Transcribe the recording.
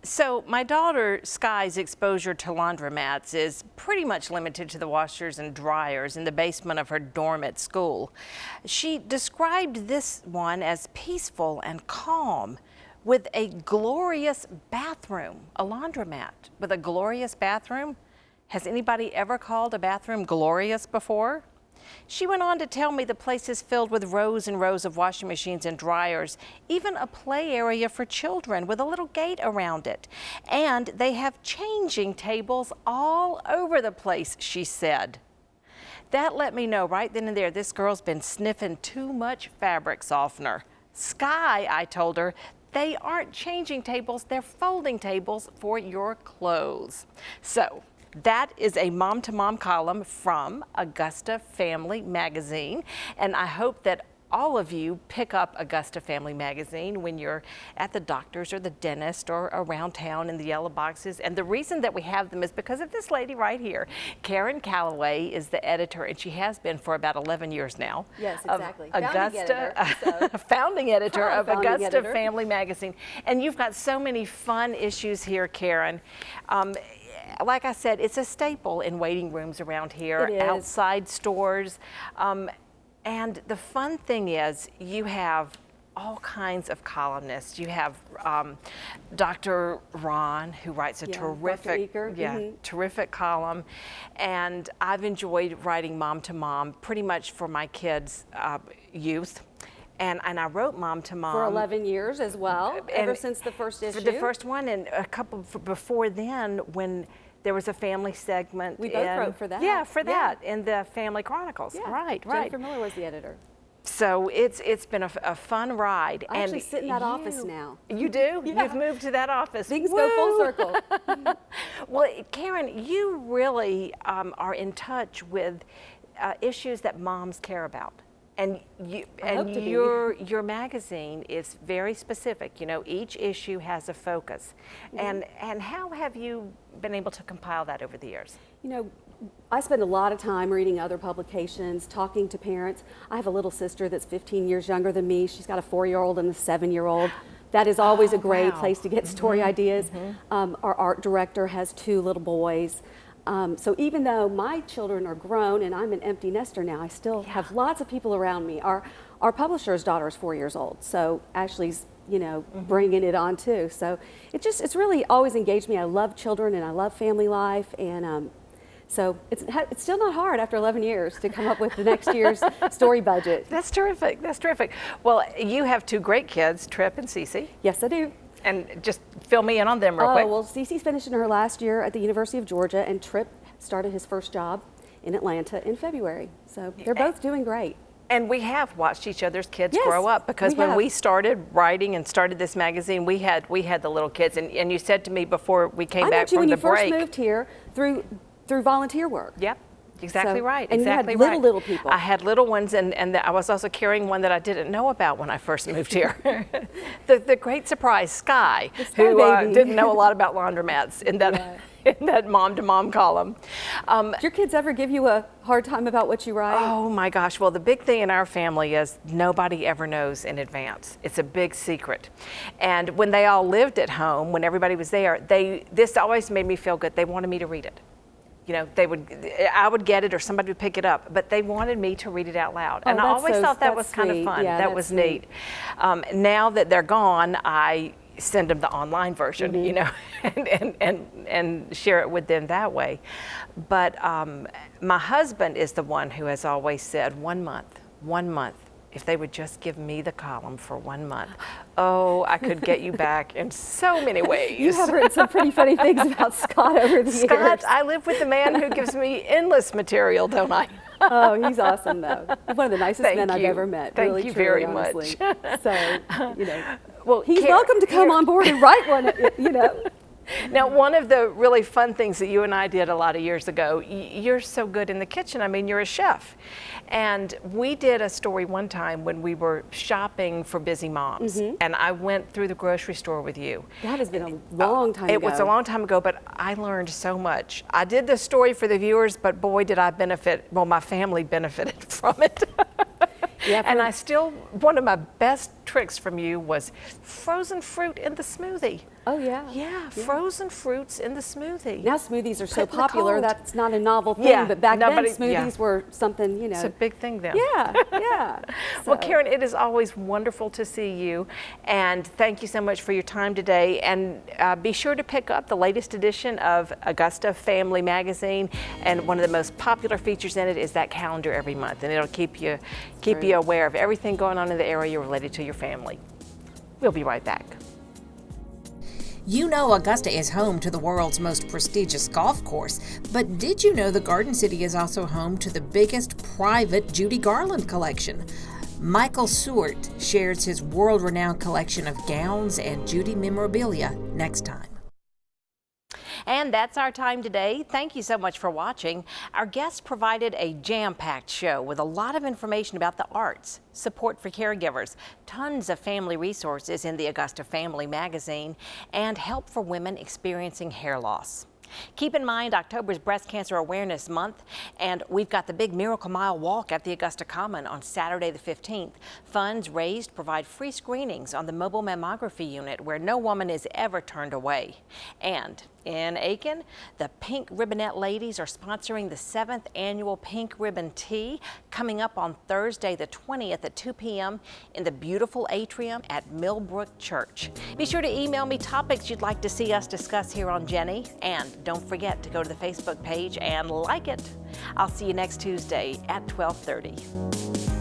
So my daughter Sky's exposure to laundromats is pretty much limited to the washers and dryers in the basement of her dorm at school. She described this one as peaceful and calm, with a glorious bathroom. A laundromat with a glorious bathroom? Has anybody ever called a bathroom glorious before? She went on to tell me the place is filled with rows and rows of washing machines and dryers, even a play area for children with a little gate around it. And they have changing tables all over the place, she said. That let me know right then and there this girl's been sniffing too much fabric softener. Sky, I told her, they aren't changing tables, they're folding tables for your clothes. So, that is a mom-to-mom column from Augusta Family Magazine, and I hope that all of you pick up Augusta Family Magazine when you're at the doctor's or the dentist or around town in the yellow boxes. And the reason that we have them is because of this lady right here. Karin Calloway is the editor, and she has been for about 11 years now. Yes, exactly. Founding editor of Augusta editor. Family Magazine. And you've got so many fun issues here, Karin. Like I said, it's a staple in waiting rooms around here, outside stores. And the fun thing is you have all kinds of columnists. You have Dr. Ron, who writes a terrific column. And I've enjoyed writing Mom to Mom pretty much for my kids' youth. And I wrote Mom to Mom. For 11 years as well, ever since the first issue. The first one, and a couple before then, when there was a family segment. We both wrote for that. Yeah, for that, in the Family Chronicles. Yeah. Right. Jennifer Miller was the editor. So it's been a fun ride. I actually sit in that office now. You do? Yeah. You've moved to that office. Things go full circle. Well, Karin, you really are in touch with issues that moms care about. And your magazine is very specific. You know, each issue has a focus. And how have you been able to compile that over the years? You know, I spend a lot of time reading other publications, talking to parents. I have a little sister that's 15 years younger than me. She's got a 4-year-old and a 7-year-old. That is always a great place to get story ideas. Our art director has 2 little boys. So even though my children are grown and I'm an empty nester now, I still have lots of people around me. Our publisher's daughter is 4 years old, so Ashley's, you know, bringing it on too. So it's really always engaged me. I love children and I love family life, and so it's still not hard after 11 years to come up with the next year's story budget. That's terrific. That's terrific. Well, you have 2 great kids, Trip and Cece. Yes, I do. And just fill me in on them real quick. Oh, well, Cece's finishing her last year at the University of Georgia, and Trip started his first job in Atlanta in February. So they're both doing great. And we have watched each other's kids grow up, because when we started writing and started this magazine, we had the little kids. And you said to me before we came back from the break. I met you when you first moved here through volunteer work. Yep. Exactly right. And exactly you had little people. I had little ones, and I was also carrying one that I didn't know about when I first moved here. the great surprise, Sky, who didn't know a lot about laundromats in that in that mom-to-mom column. Did your kids ever give you a hard time about what you write? Oh my gosh, well the big thing in our family is nobody ever knows in advance. It's a big secret. And when they all lived at home, when everybody was there, this always made me feel good. They wanted me to read it. You know, I would get it or somebody would pick it up, but they wanted me to read it out loud. And I always thought that was kind of fun. Yeah, that was neat. Now that they're gone, I send them the online version, you know, and share it with them that way. But my husband is the one who has always said 1 month, if they would just give me the column for 1 month, oh, I could get you back in so many ways. You have written some pretty funny things about Scott over the years. Scott, I live with the man who gives me endless material, don't I? Oh, he's awesome, though. He's one of the nicest men I've ever met. Thank really, you truly, very honestly. much. So, you know, well, he's welcome to come on board and write one, you know. Now, one of the really fun things that you and I did a lot of years ago, you're so good in the kitchen. I mean, you're a chef. And we did a story one time when we were shopping for busy moms. And I went through the grocery store with you. That has been a long time ago. It was a long time ago, but I learned so much. I did the story for the viewers, but boy, did I benefit. Well, my family benefited from it. Yeah, and I still, one of my best tricks from you was frozen fruit in the smoothie. Oh, yeah. Yeah, frozen fruits in the smoothie. Now smoothies are so Put in the popular, cold. that's not a novel thing, Yeah, but back then nobody- smoothies were something, you know. It's a big thing then. Yeah, yeah. Well, So- Karin, it is always wonderful to see you, and thank you so much for your time today. And be sure to pick up the latest edition of Augusta Family Magazine, and one of the most popular features in it is that calendar every month, and it'll keep you aware of everything going on in the area related to your family. We'll be right back. You know Augusta is home to the world's most prestigious golf course, but did you know the Garden City is also home to the biggest private Judy Garland collection? Michael Seward shares his world-renowned collection of gowns and Judy memorabilia next time. And that's our time today. Thank you so much for watching. Our guests provided a jam-packed show with a lot of information about the arts, support for caregivers, tons of family resources in the Augusta Family Magazine, and help for women experiencing hair loss. Keep in mind, October is Breast Cancer Awareness Month, and we've got the big Miracle Mile Walk at the Augusta Common on Saturday the 15th. Funds raised provide free screenings on the mobile mammography unit where no woman is ever turned away. And in Aiken, the Pink Ribbonette Ladies are sponsoring the 7th annual Pink Ribbon Tea coming up on Thursday the 20th at 2 p.m. in the beautiful atrium at Millbrook Church. Be sure to email me topics you'd like to see us discuss here on Jennie, and don't forget to go to the Facebook page and like it. I'll see you next Tuesday at 12:30.